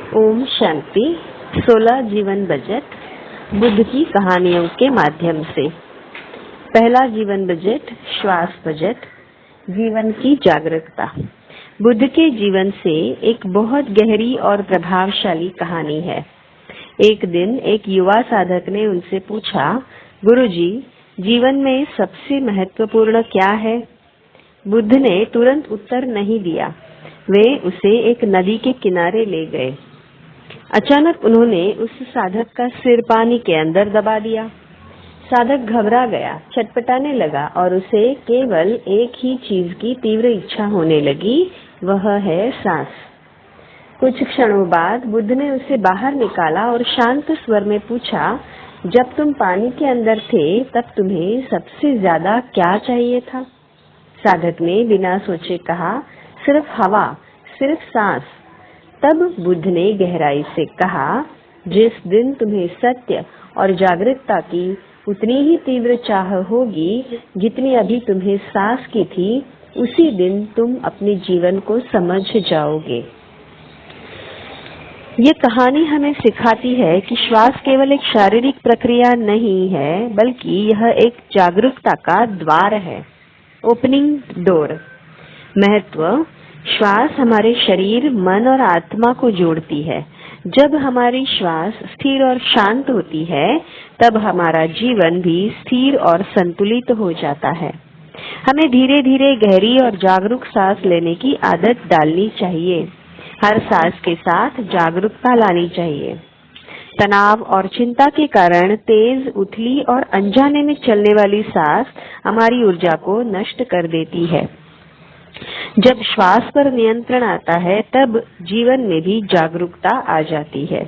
ओम शांति। 16 जीवन बजट बुद्ध की कहानियों के माध्यम से। पहला जीवन बजट श्वास बजट, जीवन की जागरूकता। बुद्ध के जीवन से एक बहुत गहरी और प्रभावशाली कहानी है। एक दिन एक युवा साधक ने उनसे पूछा, गुरुजी, जीवन में सबसे महत्वपूर्ण क्या है? बुद्ध ने तुरंत उत्तर नहीं दिया। वे उसे एक नदी के किनारे ले गए। अचानक उन्होंने उस साधक का सिर पानी के अंदर दबा दिया। साधक घबरा गया, छटपटाने लगा और उसे केवल एक ही चीज की तीव्र इच्छा होने लगी, वह है सांस। कुछ क्षणों बाद बुद्ध ने उसे बाहर निकाला और शांत स्वर में पूछा, जब तुम पानी के अंदर थे तब तुम्हें सबसे ज्यादा क्या चाहिए था? साधक ने बिना सोचे कहा, सिर्फ हवा, सिर्फ सांस। तब बुद्ध ने गहराई से कहा, जिस दिन तुम्हें सत्य और जागरूकता की उतनी ही तीव्र चाह होगी जितनी अभी तुम्हें सांस की थी, उसी दिन तुम अपने जीवन को समझ जाओगे। ये कहानी हमें सिखाती है कि श्वास केवल एक शारीरिक प्रक्रिया नहीं है, बल्कि यह एक जागरूकता का द्वार है, ओपनिंग डोर। महत्व: श्वास हमारे शरीर, मन और आत्मा को जोड़ती है। जब हमारी श्वास स्थिर और शांत होती है, तब हमारा जीवन भी स्थिर और संतुलित हो जाता है। हमें धीरे धीरे गहरी और जागरूक सांस लेने की आदत डालनी चाहिए। हर सांस के साथ जागरूकता लानी चाहिए। तनाव और चिंता के कारण तेज, उथली और अनजाने में चलने वाली सांस हमारी ऊर्जा को नष्ट कर देती है। जब श्वास पर नियंत्रण आता है, तब जीवन में भी जागरूकता आ जाती है।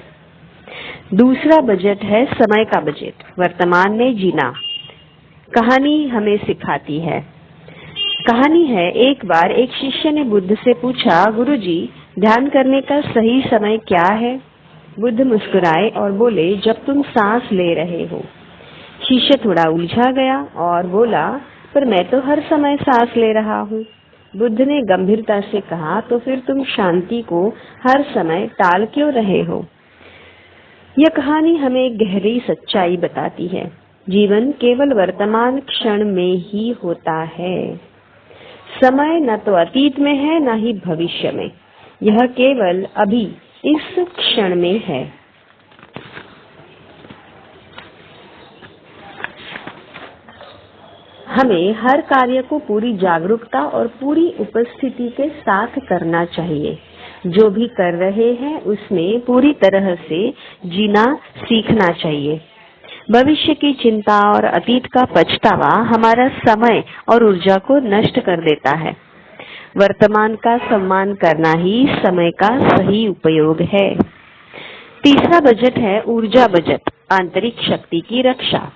दूसरा बजट है समय का बजट, वर्तमान में जीना। कहानी हमें सिखाती है। कहानी है, एक बार एक शिष्य ने बुद्ध से पूछा, गुरुजी, ध्यान करने का सही समय क्या है? बुद्ध मुस्कुराए और बोले, जब तुम सांस ले रहे हो। शिष्य थोड़ा उलझा गया और बोला, पर मैं तो हर समय सांस ले रहा हूँ। बुद्ध ने गंभीरता से कहा, तो फिर तुम शांति को हर समय टाल क्यों रहे हो? यह कहानी हमें गहरी सच्चाई बताती है। जीवन केवल वर्तमान क्षण में ही होता है। समय न तो अतीत में है, न ही भविष्य में। यह केवल अभी, इस क्षण में है। हमें हर कार्य को पूरी जागरूकता और पूरी उपस्थिति के साथ करना चाहिए। जो भी कर रहे हैं उसमें पूरी तरह से जीना सीखना चाहिए। भविष्य की चिंता और अतीत का पछतावा हमारा समय और ऊर्जा को नष्ट कर देता है। वर्तमान का सम्मान करना ही समय का सही उपयोग है। तीसरा बजट है ऊर्जा बजट, आंतरिक शक्ति की रक्षा।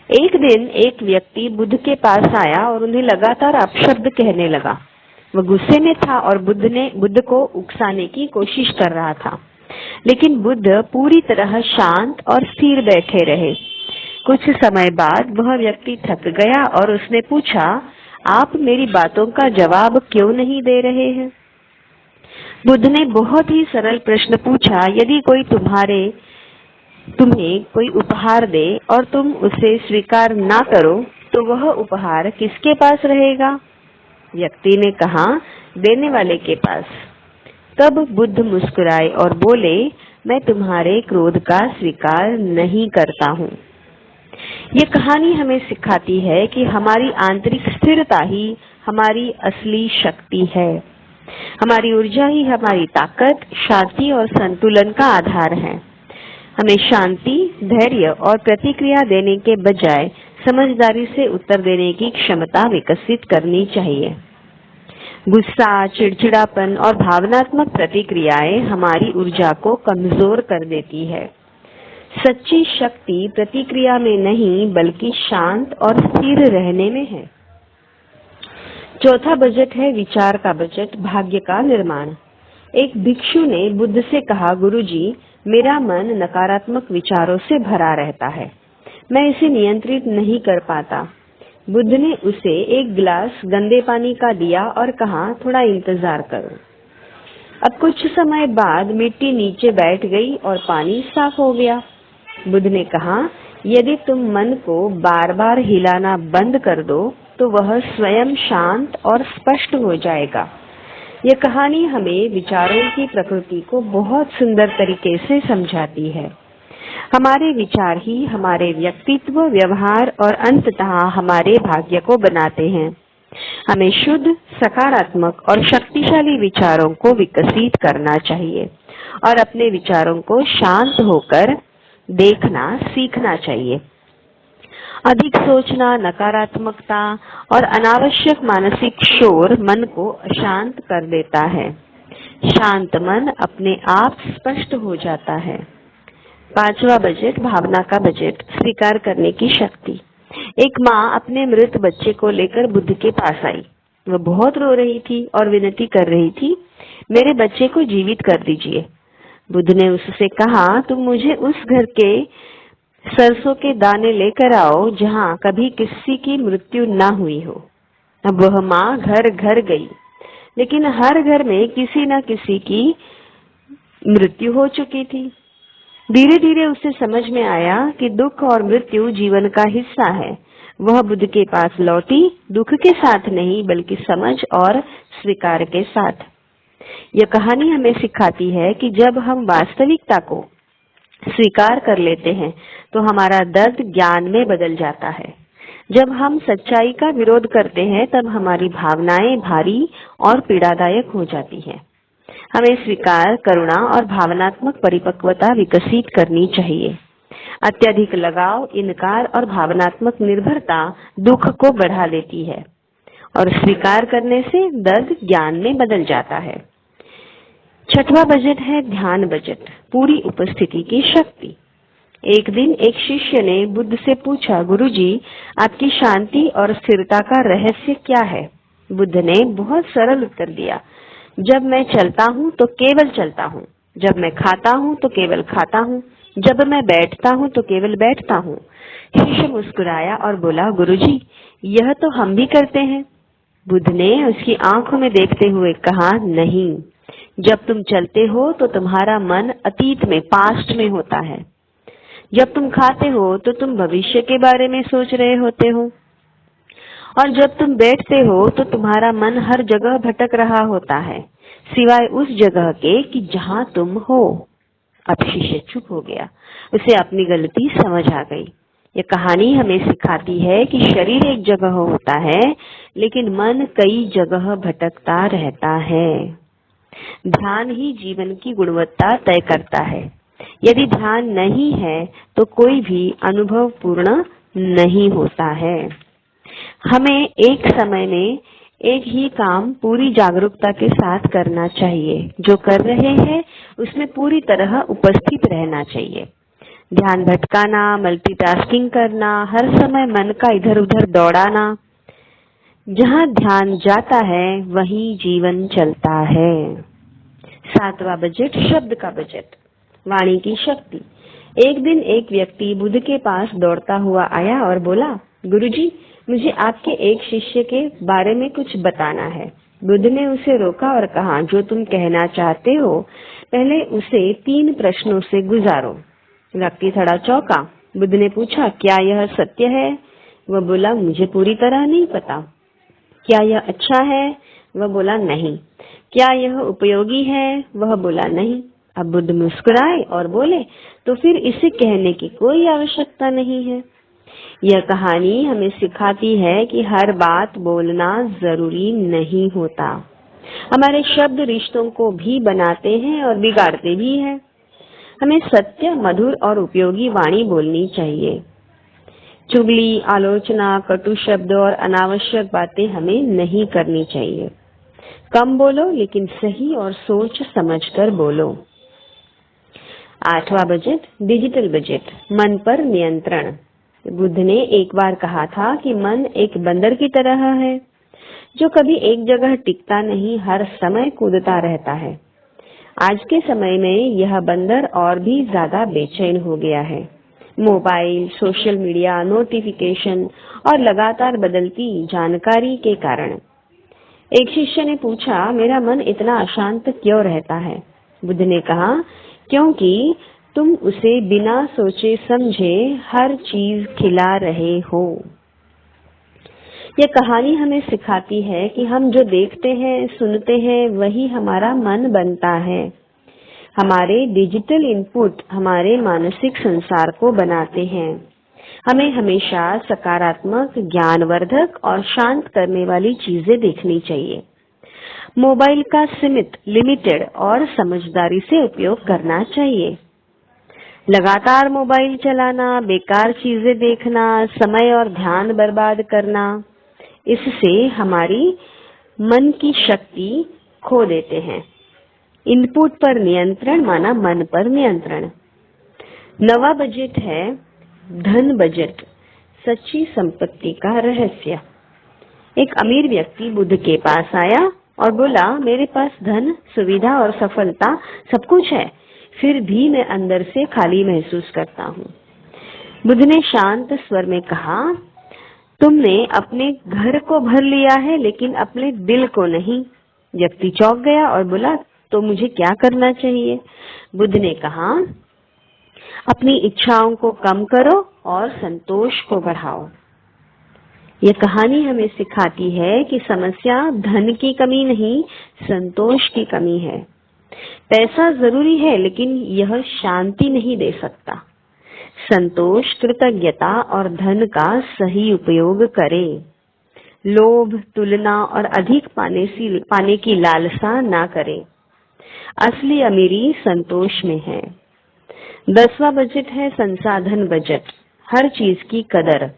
एक दिन एक व्यक्ति बुद्ध के पास आया और उन्हें लगातार अपशब्द कहने लगा। वह गुस्से में था और बुद्ध को उकसाने की कोशिश कर रहा था, लेकिन बुद्ध पूरी तरह शांत और स्थिर बैठे रहे। कुछ समय बाद वह व्यक्ति थक गया और उसने पूछा, आप मेरी बातों का जवाब क्यों नहीं दे रहे हैं? बुद्ध ने बहुत ही सरल प्रश्न पूछा, यदि कोई तुम्हें कोई उपहार दे और तुम उसे स्वीकार ना करो, तो वह उपहार किसके पास रहेगा? व्यक्ति ने कहा, देने वाले के पास। तब बुद्ध मुस्कुराए और बोले, मैं तुम्हारे क्रोध का स्वीकार नहीं करता हूँ। ये कहानी हमें सिखाती है कि हमारी आंतरिक स्थिरता ही हमारी असली शक्ति है। हमारी ऊर्जा ही हमारी ताकत, शांति और संतुलन का आधार है। हमें शांति, धैर्य और प्रतिक्रिया देने के बजाय समझदारी से उत्तर देने की क्षमता विकसित करनी चाहिए। गुस्सा, चिड़चिड़ापन और भावनात्मक प्रतिक्रियाएं हमारी ऊर्जा को कमजोर कर देती है। सच्ची शक्ति प्रतिक्रिया में नहीं, बल्कि शांत और स्थिर रहने में है। चौथा बजट है विचार का बजट, भाग्य का निर्माण। एक भिक्षु ने बुद्ध से कहा, गुरुजी, मेरा मन नकारात्मक विचारों से भरा रहता है, मैं इसे नियंत्रित नहीं कर पाता। बुद्ध ने उसे एक गिलास गंदे पानी का दिया और कहा, थोड़ा इंतजार करो। अब कुछ समय बाद मिट्टी नीचे बैठ गई और पानी साफ हो गया। बुद्ध ने कहा, यदि तुम मन को बार बार हिलाना बंद कर दो तो वह स्वयं शांत और स्पष्ट हो जाएगा। यह कहानी हमें विचारों की प्रकृति को बहुत सुंदर तरीके से समझाती है। हमारे विचार ही हमारे व्यक्तित्व, व्यवहार और अंततः हमारे भाग्य को बनाते हैं। हमें शुद्ध, सकारात्मक और शक्तिशाली विचारों को विकसित करना चाहिए और अपने विचारों को शांत होकर देखना सीखना चाहिए। अधिक सोचना, नकारात्मकता और अनावश्यक मानसिक शोर मन को अशांत कर देता है। शांत मन अपने आप स्पष्ट हो जाता है। 5वां बजट, भावना का बजट, स्वीकार करने की शक्ति। एक माँ अपने मृत बच्चे को लेकर बुद्ध के पास आई। वह बहुत रो रही थी और विनती कर रही थी, मेरे बच्चे को जीवित कर दीजिए। बुद्ध ने उससे कहा, तुम मुझे उस घर के सरसों के दाने लेकर आओ जहाँ कभी किसी की मृत्यु न हुई हो। अब वह माँ घर घर गई, लेकिन हर घर में किसी न किसी की मृत्यु हो चुकी थी। धीरे धीरे उसे समझ में आया कि दुख और मृत्यु जीवन का हिस्सा है। वह बुद्ध के पास लौटी, दुख के साथ नहीं बल्कि समझ और स्वीकार के साथ। यह कहानी हमें सिखाती है कि जब हम वास्तविकता को स्वीकार कर लेते हैं तो हमारा दर्द ज्ञान में बदल जाता है। जब हम सच्चाई का विरोध करते हैं तब हमारी भावनाएं भारी और पीड़ादायक हो जाती हैं। हमें स्वीकार, करुणा और भावनात्मक परिपक्वता विकसित करनी चाहिए। अत्यधिक लगाव, इनकार और भावनात्मक निर्भरता दुख को बढ़ा देती है और स्वीकार करने से दर्द ज्ञान में बदल जाता है। 6वां बजट है ध्यान बजट, पूरी उपस्थिति की शक्ति। एक दिन एक शिष्य ने बुद्ध से पूछा, गुरुजी, आपकी शांति और स्थिरता का रहस्य क्या है? बुद्ध ने बहुत सरल उत्तर दिया, जब मैं चलता हूँ तो केवल चलता हूँ, जब मैं खाता हूँ तो केवल खाता हूँ, जब मैं बैठता हूँ तो केवल बैठता हूँ। शिष्य मुस्कुराया और बोला, गुरुजी, यह तो हम भी करते हैं। बुद्ध ने उसकी आंखों में देखते हुए कहा, नहीं, जब तुम चलते हो तो तुम्हारा मन अतीत में, पास्ट में होता है। जब तुम खाते हो तो तुम भविष्य के बारे में सोच रहे होते हो और जब तुम बैठते हो तो तुम्हारा मन हर जगह भटक रहा होता है, सिवाय उस जगह के कि जहाँ तुम हो। अब शिष्य चुप हो गया, उसे अपनी गलती समझ आ गई। यह कहानी हमें सिखाती है कि शरीर एक जगह होता है लेकिन मन कई जगह भटकता रहता है। ध्यान ही जीवन की गुणवत्ता तय करता है। यदि ध्यान नहीं है तो कोई भी अनुभव पूर्ण नहीं होता है। हमें एक समय में एक ही काम पूरी जागरूकता के साथ करना चाहिए। जो कर रहे हैं उसमें पूरी तरह उपस्थित रहना चाहिए। ध्यान भटकाना, मल्टीटास्किंग करना, हर समय मन का इधर उधर दौड़ाना, जहाँ ध्यान जाता है वहीं जीवन चलता है। 7वां बजट, शब्द का बजट, वाणी की शक्ति। एक दिन एक व्यक्ति बुद्ध के पास दौड़ता हुआ आया और बोला, गुरुजी, मुझे आपके एक शिष्य के बारे में कुछ बताना है। बुद्ध ने उसे रोका और कहा, जो तुम कहना चाहते हो पहले उसे 3 प्रश्नों से गुजारो। व्यक्ति थोड़ा चौंका। बुद्ध ने पूछा, क्या यह सत्य है? वह बोला, मुझे पूरी तरह नहीं पता। क्या यह अच्छा है? वह बोला, नहीं। क्या यह उपयोगी है? वह बोला, नहीं। अब बुद्ध मुस्कुराए और बोले, तो फिर इसे कहने की कोई आवश्यकता नहीं है। यह कहानी हमें सिखाती है कि हर बात बोलना जरूरी नहीं होता। हमारे शब्द रिश्तों को भी बनाते हैं और बिगाड़ते भी हैं। हमें सत्य, मधुर और उपयोगी वाणी बोलनी चाहिए। चुगली, आलोचना, कटु शब्द और अनावश्यक बातें हमें नहीं करनी चाहिए। कम बोलो लेकिन सही और सोच समझकर बोलो। 8वां बजट, डिजिटल बजट, मन पर नियंत्रण। बुद्ध ने एक बार कहा था कि मन एक बंदर की तरह है जो कभी एक जगह टिकता नहीं, हर समय कूदता रहता है। आज के समय में यह बंदर और भी ज्यादा बेचैन हो गया है। मोबाइल, सोशल मीडिया, नोटिफिकेशन और लगातार बदलती जानकारी के कारण एक शिष्य ने पूछा, मेरा मन इतना अशांत क्यों रहता है? बुद्ध ने कहा, क्योंकि तुम उसे बिना सोचे समझे हर चीज खिला रहे हो। यह कहानी हमें सिखाती है कि हम जो देखते हैं, सुनते हैं, वही हमारा मन बनता है। हमारे डिजिटल इनपुट हमारे मानसिक संसार को बनाते हैं। हमें हमेशा सकारात्मक, ज्ञानवर्धक और शांत करने वाली चीजें देखनी चाहिए। मोबाइल का सीमित, लिमिटेड और समझदारी से उपयोग करना चाहिए। लगातार मोबाइल चलाना, बेकार चीजें देखना, समय और ध्यान बर्बाद करना, इससे हमारी मन की शक्ति खो देते हैं। इनपुट पर नियंत्रण माना मन पर नियंत्रण। नवा बजट है धन बजट, सच्ची संपत्ति का रहस्य। एक अमीर व्यक्ति बुद्ध के पास आया और बोला, मेरे पास धन, सुविधा और सफलता सब कुछ है, फिर भी मैं अंदर से खाली महसूस करता हूँ। बुद्ध ने शांत स्वर में कहा, तुमने अपने घर को भर लिया है लेकिन अपने दिल को नहीं। व्यक्ति चौंक गया और बोला, तो मुझे क्या करना चाहिए? बुद्ध ने कहा, अपनी इच्छाओं को कम करो और संतोष को बढ़ाओ। यह कहानी हमें सिखाती है कि समस्या धन की कमी नहीं, संतोष की कमी है। पैसा जरूरी है लेकिन यह शांति नहीं दे सकता। संतोष, कृतज्ञता और धन का सही उपयोग करें। लोभ, तुलना और अधिक पाने की लालसा ना करें। असली अमीरी संतोष में है। 10वां बजट है संसाधन बजट, हर चीज की कदर।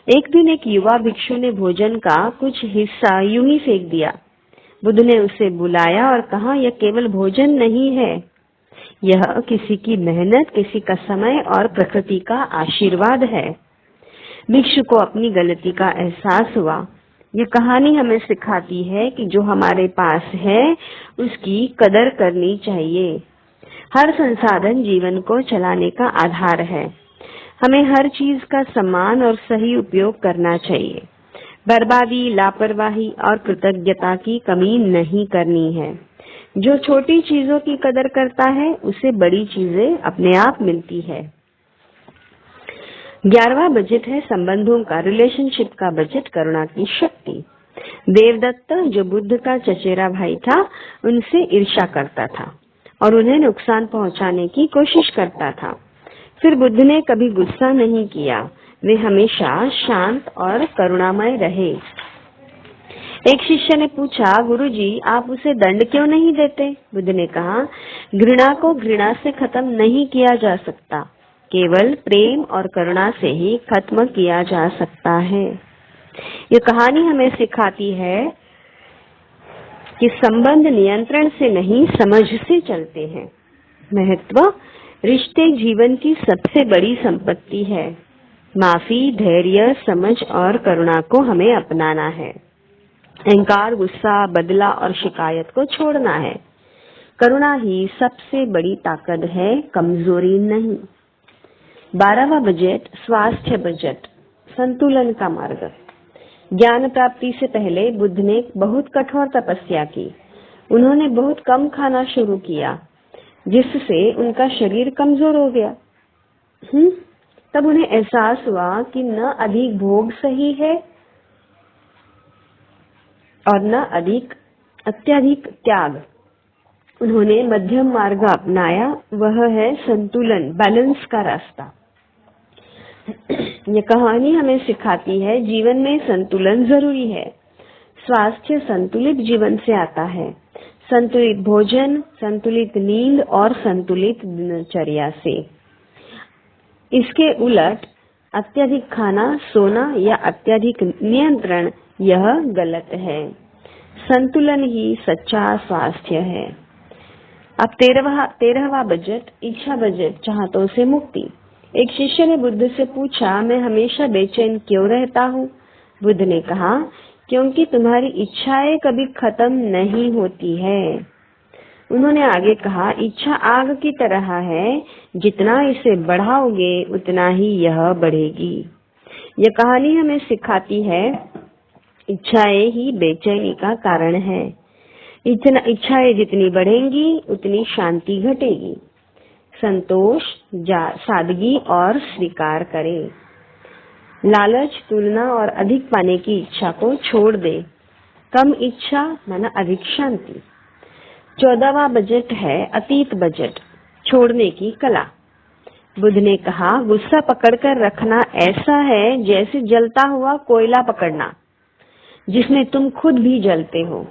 एक दिन एक युवा भिक्षु ने भोजन का कुछ हिस्सा यूं ही फेंक दिया। बुद्ध ने उसे बुलाया और कहा, यह केवल भोजन नहीं है, यह किसी की मेहनत, किसी का समय और प्रकृति का आशीर्वाद है। भिक्षु को अपनी गलती का एहसास हुआ। यह कहानी हमें सिखाती है कि जो हमारे पास है उसकी कदर करनी चाहिए। हर संसाधन जीवन को चलाने का आधार है। हमें हर चीज का सम्मान और सही उपयोग करना चाहिए। बर्बादी, लापरवाही और कृतज्ञता की कमी नहीं करनी है। जो छोटी चीजों की कदर करता है उसे बड़ी चीजें अपने आप मिलती है। 11वां बजट है संबंधों का, रिलेशनशिप का बजट, करुणा की शक्ति। देवदत्त, जो बुद्ध का चचेरा भाई था, उनसे ईर्ष्या करता था और उन्हें नुकसान पहुंचाने की कोशिश करता था। फिर बुद्ध ने कभी गुस्सा नहीं किया, वे हमेशा शांत और करुणामय रहे। एक शिष्य ने पूछा, गुरुजी, आप उसे दंड क्यों नहीं देते? बुद्ध ने कहा, घृणा को घृणा से खत्म नहीं किया जा सकता, केवल प्रेम और करुणा से ही खत्म किया जा सकता है। ये कहानी हमें सिखाती है कि संबंध नियंत्रण से नहीं, समझ से चलते हैं। महत्व, रिश्ते जीवन की सबसे बड़ी संपत्ति है। माफी, धैर्य, समझ और करुणा को हमें अपनाना है। अहंकार, गुस्सा, बदला और शिकायत को छोड़ना है। करुणा ही सबसे बड़ी ताकत है, कमजोरी नहीं। 12वां बजट स्वास्थ्य बजट, संतुलन का मार्ग। ज्ञान प्राप्ति से पहले बुद्ध ने बहुत कठोर तपस्या की। उन्होंने बहुत कम खाना शुरू किया, जिससे उनका शरीर कमजोर हो गया। तब उन्हें एहसास हुआ कि न अधिक भोग सही है और न अत्यधिक त्याग। उन्होंने मध्यम मार्ग अपनाया, वह है संतुलन, बैलेंस का रास्ता। यह कहानी हमें सिखाती है जीवन में संतुलन जरूरी है। स्वास्थ्य संतुलित जीवन से आता है, संतुलित भोजन, संतुलित नींद और संतुलित दिनचर्या से। इसके उलट अत्यधिक खाना, सोना या अत्यधिक नियंत्रण, यह गलत है। संतुलन ही सच्चा स्वास्थ्य है। अब 13वां बजट, इच्छा बजट, चाहतों से मुक्ति। एक शिष्य ने बुद्ध से पूछा, मैं हमेशा बेचैन क्यों रहता हूँ? बुद्ध ने कहा, क्योंकि तुम्हारी इच्छाएं कभी खत्म नहीं होती है। उन्होंने आगे कहा, इच्छा आग की तरह है, जितना इसे बढ़ाओगे उतना ही यह बढ़ेगी। यह कहानी हमें सिखाती है इच्छाएं ही बेचैनी का कारण है। इच्छाएं जितनी बढ़ेंगी उतनी शांति घटेगी। संतोष, सादगी और स्वीकार करें। लालच, तुलना और अधिक पाने की इच्छा को छोड़ दे। कम इच्छा माना अधिक शांति। 14वां बजट है अतीत बजट, छोड़ने की कला। बुद्ध ने कहा, गुस्सा पकड़कर रखना ऐसा है जैसे जलता हुआ कोयला पकड़ना जिसमें तुम खुद भी जलते हो।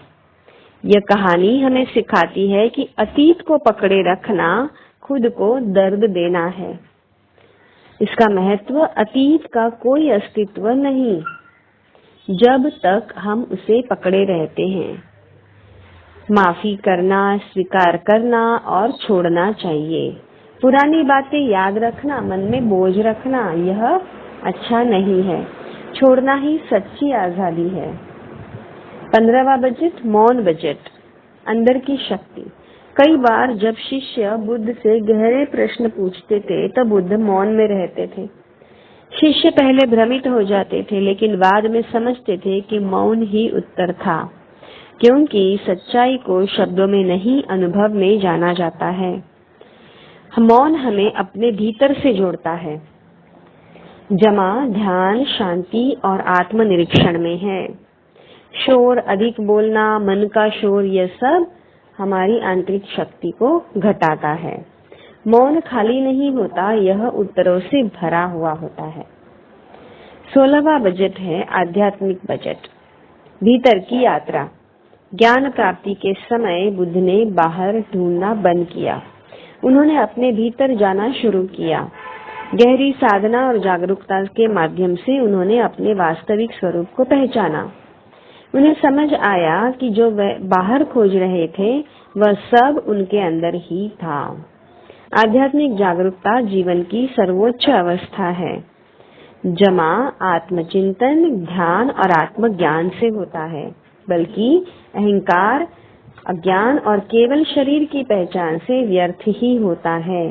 यह कहानी हमें सिखाती है कि अतीत को पकड़े रखना खुद को दर्द देना है। इसका महत्व, अतीत का कोई अस्तित्व नहीं जब तक हम उसे पकड़े रहते हैं। माफी करना, स्वीकार करना और छोड़ना चाहिए। पुरानी बातें याद रखना, मन में बोझ रखना, यह अच्छा नहीं है। छोड़ना ही सच्ची आजादी है। 15वां बजट मौन बजट, अंदर की शक्ति। कई बार जब शिष्य बुद्ध से गहरे प्रश्न पूछते थे तब बुद्ध मौन में रहते थे। शिष्य पहले भ्रमित हो जाते थे लेकिन बाद में समझते थे कि मौन ही उत्तर था, क्योंकि सच्चाई को शब्दों में नहीं अनुभव में जाना जाता है। मौन हमें अपने भीतर से जोड़ता है। जमा ध्यान, शांति और आत्मनिरीक्षण में है। शोर, अधिक बोलना, मन का शोर, यह सब हमारी आंतरिक शक्ति को घटाता है। मौन खाली नहीं होता, यह उत्तरों से भरा हुआ होता है। 16वां बजट है आध्यात्मिक बजट, भीतर की यात्रा। ज्ञान प्राप्ति के समय बुद्ध ने बाहर ढूंढना बंद किया। उन्होंने अपने भीतर जाना शुरू किया। गहरी साधना और जागरूकता के माध्यम से उन्होंने अपने वास्तविक स्वरूप को पहचाना। उन्हें समझ आया कि जो वे बाहर खोज रहे थे वह सब उनके अंदर ही था। आध्यात्मिक जागरूकता जीवन की सर्वोच्च अवस्था है। जमा आत्मचिंतन, ध्यान और आत्मज्ञान से होता है, बल्कि अहंकार, अज्ञान और केवल शरीर की पहचान से व्यर्थ ही होता है।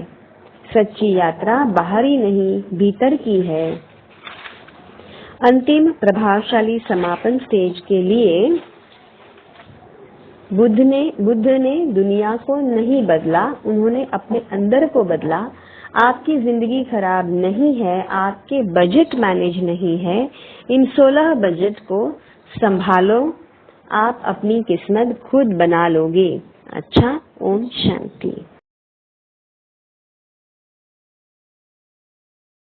सच्ची यात्रा बाहरी नहीं, भीतर की है। अंतिम प्रभावशाली समापन स्टेज के लिए बुद्ध ने दुनिया को नहीं बदला, उन्होंने अपने अंदर को बदला। आपकी जिंदगी खराब नहीं है, आपके बजट मैनेज नहीं है। इन 16 बजट को संभालो, आप अपनी किस्मत खुद बना लोगे। अच्छा, ओम शांति।